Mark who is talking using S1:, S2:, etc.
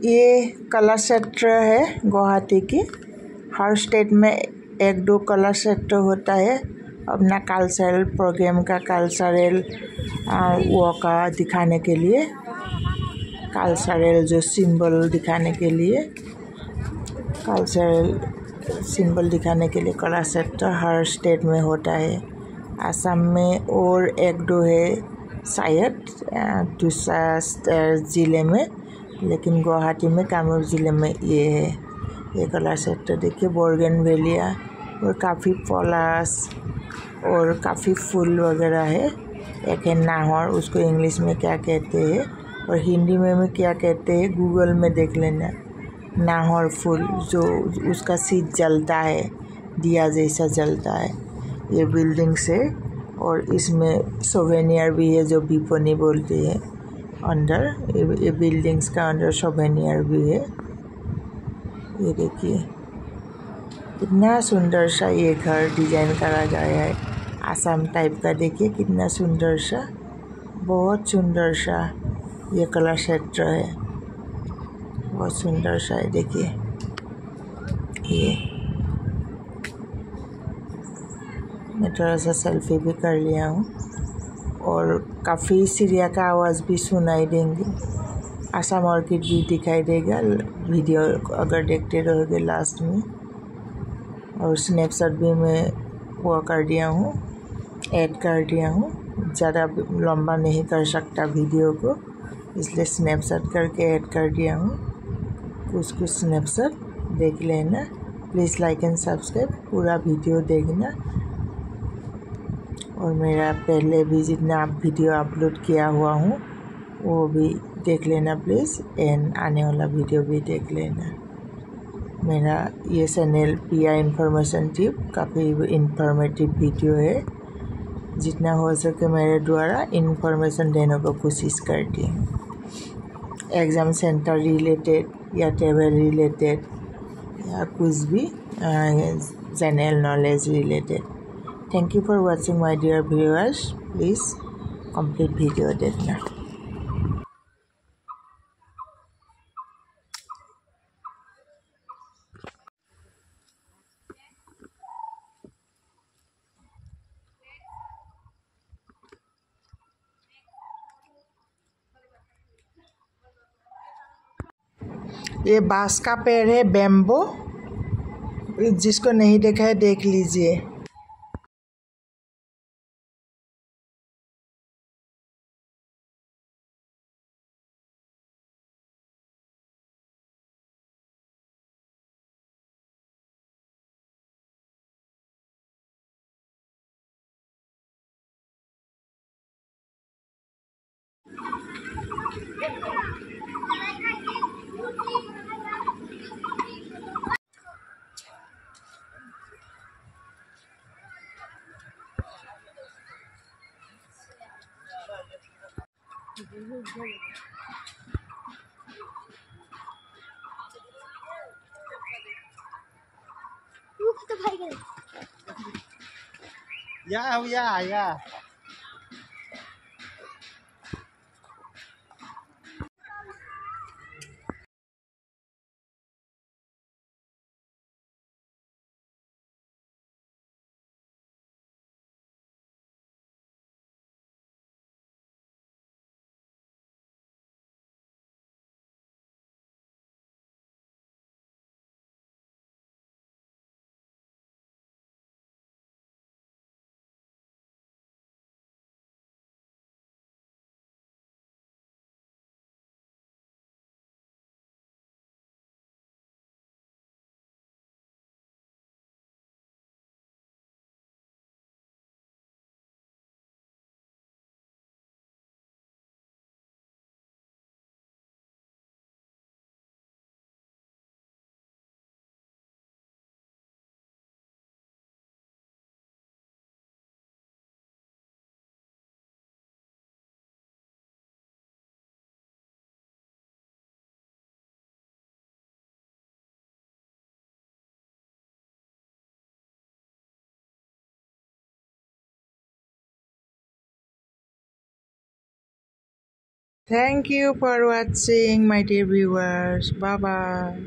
S1: ये कला क्षेत्र है गुवाहाटी की। हर स्टेट में एक दो कला क्षेत्र होता है अपना कल्चरल प्रोग्राम का, कल्चरल वो का दिखाने के लिए, कल्चरल जो सिंबल दिखाने के लिए, कल्चरल सिंबल दिखाने के लिए कला क्षेत्र हर स्टेट में होता है। असम में और एक दो है शायद दूसरा ज़िले में, लेकिन गुवाहाटी में कामरूप ज़िले में ये है। ये कला क्षेत्र देखिए, बोगनवेलिया और काफ़ी पलाश और काफ़ी फूल वगैरह है। एक है नाहर, उसको इंग्लिश में क्या कहते हैं और हिंदी में क्या कहते हैं गूगल में देख लेना। नाहर फूल जो उसका सीड जलता है, दिया जैसा जलता है। ये बिल्डिंग्स है और इसमें सोवेनियर भी है जो बिपनी बोलते हैं। अंदर ये बिल्डिंग्स का अंदर सोवेनियर भी है। ये देखिए कितना सुंदर सा ये घर डिजाइन करा गया है, आसाम टाइप का। देखिए कितना सुंदर सा, बहुत सुंदर सा ये कला क्षेत्र है, बहुत सुंदर सा है। देखिए ये मैं थोड़ा सा सेल्फी भी कर लिया हूँ और काफ़ी चिड़िया का आवाज़ भी सुनाई देंगे। आसाम ऑर्किड भी दिखाई देगा वीडियो अगर देखते रहोगे लास्ट में। और स्नैपशॉट भी मैं वो कर दिया हूँ, ऐड कर दिया हूँ। ज़्यादा लंबा नहीं कर सकता वीडियो को, इसलिए स्नैपशॉट करके ऐड कर दिया हूँ। कुछ स्नैपशॉट देख लेना। प्लीज़ लाइक एंड सब्सक्राइब, पूरा वीडियो देखना। और मेरा पहले भी जितना वीडियो अपलोड किया हुआ हूँ वो भी देख लेना प्लीज़, एंड आने वाला वीडियो भी देख लेना। मेरा ये चैनल पिया इन्फॉर्मेशन टिप काफ़ी इन्फॉर्मेटिव वीडियो है। जितना हो सके मेरे द्वारा इन्फॉर्मेशन देने को कोशिश करती हूँ। एग्ज़ाम सेंटर रिलेटेड या ट्रैवल रिलेटेड या कुछ भी general knowledge related. Thank you for watching my dear viewers. Please complete video देखना। ये बांस का पेड़ है, बैम्बो। जिसको नहीं देखा है देख लीजिए। या Thank you for watching, my dear viewers. Bye bye.